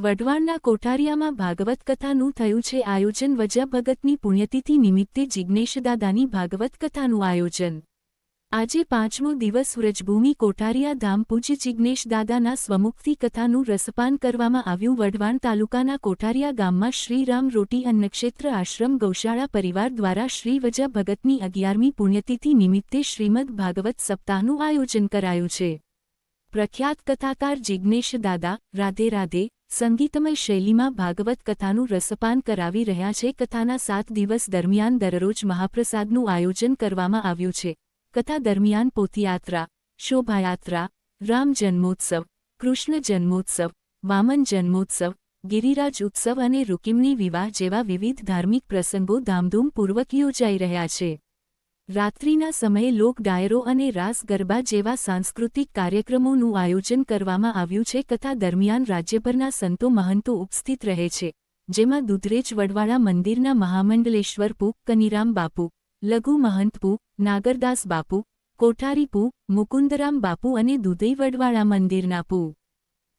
વઢવાણના કોઠારિયામાં ભાગવત કથાનું થયું છે આયોજન। વજા ભગતની પુણ્યતિથિ નિમિત્તે જિજ્ઞેશદાદાની ભાગવત કથાનું આયોજન। આજે 5મો દિવસ વ્રજભૂમિ કોઠારિયા ધામ પૂજ્ય જિજ્ઞેશદાદાના સ્વમુખથી કથાનું રસપાન કરવામાં આવ્યું। વઢવાણ તાલુકાના કોઠારિયા ગામમાં શ્રી રામ રોટી અન્નક્ષેત્ર આશ્રમ ગૌશાળા પરિવાર દ્વારા શ્રી વજા ભગતની 11મી પુણ્યતિથિ નિમિત્તે શ્રીમદ ભાગવત સપ્તાહનું આયોજન કરાયું છે। પ્રખ્યાત કથાકાર જિજ્ઞેશદાદા રાધે રાધે સંગીતમય શૈલીમાં ભાગવત કથાનું રસપાન કરાવી રહ્યા છે। કથાના 7 દિવસ દરમિયાન દરરોજ મહાપ્રસાદનું આયોજન કરવામાં આવ્યું છે। કથા દરમિયાન પોથયાત્રા, શોભાયાત્રા, રામ જન્મોત્સવ, કૃષ્ણ જન્મોત્સવ, વામન જન્મોત્સવ, ગિરિરાજ ઉત્સવ અને રૂકમિણી વિવાહ જેવા વિવિધ ધાર્મિક પ્રસંગો ધામધૂમપૂર્વક યોજાઈ રહ્યા છે। રાત્રિના સમયે લોક ડાયરો અને રાસ ગરબા જેવા સાંસ્કૃતિક કાર્યક્રમોનું આયોજન કરવામાં આવ્યું છે। કથા દરમિયાન રાજ્યભરના સંતો મહંતો ઉપસ્થિત રહે છે, જેમાં દુધરેજ વડવાળા મંદિરના મહામંડલેશ્વર પુ. કનીરામ બાપુ, લઘુ મહંત પુ. નાગરદાસ બાપુ, કોઠારી પુ. મુકુંદરામ બાપુ અને દુધઈ વડવાળા મંદિરના પુ.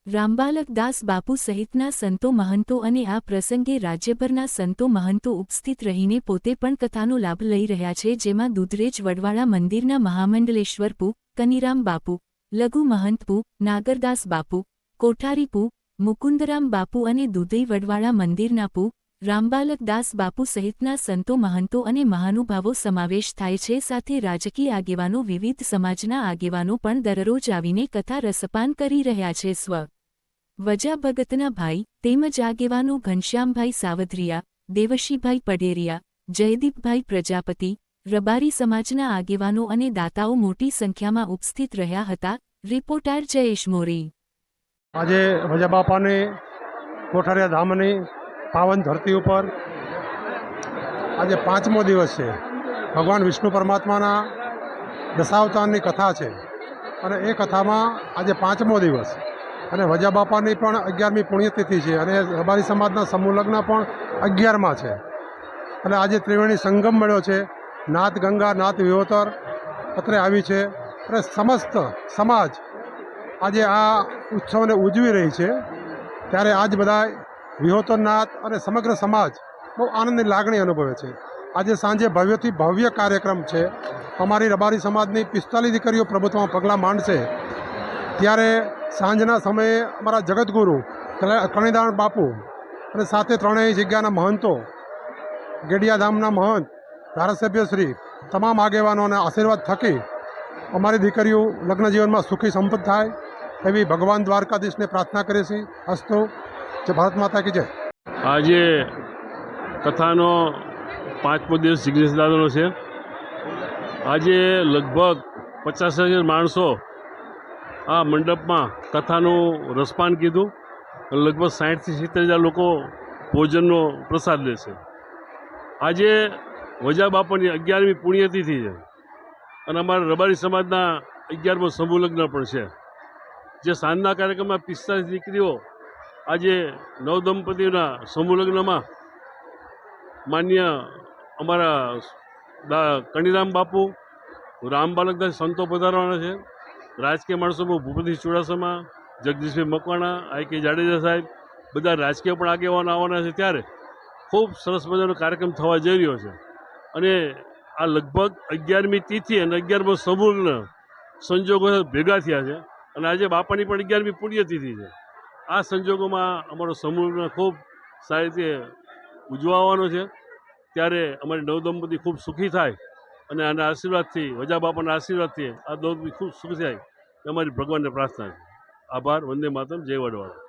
રામબાલકદાસ બાપુ સહિતના સંતો મહંતો અને આ પ્રસંગે રાજ્યભરના સંતો મહંતો ઉપસ્થિત રહીને પોતે પણ કથાનો લાભ લઈ રહ્યા છે, જેમાં દુધરેજ વડવાળા મંદિરના મહામંડલેશ્વર પુ. કનીરામ બાપુ, લઘુ મહંત પુ. નાગરદાસ બાપુ, કોઠારી પુ. મુકુંદરામ બાપુ અને દુધઈ વડવાળા મંદિરના પુ. રામબાલકદાસ બાપુ સહિતના સંતો મહંતો અને મહાનુભાવો સમાવેશ થાય છે। સાથે રાજકીય આગેવાનો, વિવિધ સમાજના આગેવાનો પણ દરરોજ આવીને કથા રસપાન કરી રહ્યા છે। સ્વ વજા ભગતના ભાઈ તેમજ આગેવાનો ઘનશ્યામભાઈ સાવધરિયા, દેવશીભાઈ પઢેરિયા, જયદીપભાઈ પ્રજાપતિ, રબારી સમાજના આગેવાનો અને દાતાઓ મોટી સંખ્યામાં ઉપસ્થિત રહ્યા હતા। રિપોર્ટર જયેશ મોરી। આજે વજા બાપાની કોઠારિયા ધામની પાવન ધરતી ઉપર આજે 5મો દિવસ છે। ભગવાન વિષ્ણુ પરમાત્માના દશાવતારની કથા છે અને એ કથામાં આજે 5મો દિવસ અને વજા બાપાની પણ 11મી પુણ્યતિથિ છે અને રબારી સમાજના સમૂહ લગ્ન પણ 11મા છે અને આજે ત્રિવેણી સંગમ મળ્યો છે। નાથ ગંગા નાથ વિહોતર અત્રે આવી છે અને સમસ્ત સમાજ આજે આ ઉત્સવને ઉજવી રહી છે। ત્યારે આજ બધા વિહોતરનાથ અને સમગ્ર સમાજ બહુ આનંદની લાગણી અનુભવે છે। આજે સાંજે ભવ્યથી ભવ્ય કાર્યક્રમ છે। અમારી રબારી સમાજની 45 દીકરીઓ પ્રભુત્વમાં પગલાં માંડશે। ત્યારે સાંજના સમયે અમારા જગતગુરુ કણીદાન બાપુ અને સાથે ત્રણેય જગ્યાના મહંતો, ગેડિયા ધામના મહંત, ધારાસભ્યશ્રી, તમામ આગેવાનોના આશીર્વાદ થકી અમારી દીકરીઓ લગ્ન જીવનમાં સુખી સંપન્ન થાય એવી ભગવાન દ્વારકાધીશને પ્રાર્થના કરીએ છીએ। અસ્તુ। જય ભારત માતા કી જય। આજે કથાનો 5મો દિવસ જિજ્ઞેશદાદાનો છે। આજે લગભગ 50,000 માણસો આ મંડપમાં કથાનું રસપાન કીધું। લગભગ 60થી 70,000 લોકો ભોજનનો પ્રસાદ લેશે। આજે વજા બાપાની 11મી પુણ્યતિથિ છે અને અમારા રબારી સમાજના 11મો સમૂહ લગ્ન પણ છે। જે સાંજના કાર્યક્રમમાં 45 દીકરીઓ આજે નવદંપતિના સમૂહ લગ્નમાં માન્ય અમારા કણીરામ બાપુ, રામબાલકદાસ સંતો પધારવાના છે। રાજકીય માણસોમાં ભૂપતિ ચુડાસમા, જગદીશભાઈ મકવાણા, આઈ.કે. જાડેજા સાહેબ, બધા રાજકીય પણ આગેવાનો આવવાના છે। ત્યારે ખૂબ સરસ મજાનો કાર્યક્રમ થવા જઈ રહ્યો છે અને આ લગભગ 11મી તિથિ અને 11મો સમૂહ લગ્ન સંજોગો ભેગા થયા છે અને આજે બાપાની પણ 11મી પુણ્યતિથિ છે। આ સંજોગોમાં અમારો સમૂહ ખૂબ સારી રીતે ઉજવવાનો છે। ત્યારે અમારી નવદંપતિ ખૂબ સુખી થાય અને આના આશીર્વાદથી, વજા બાપાના આશીર્વાદથી આ દંપતી ખૂબ સુખી થાય એ અમારી ભગવાનને પ્રાર્થના છે। આભાર। વંદે માતરમ। જય વડવાળા।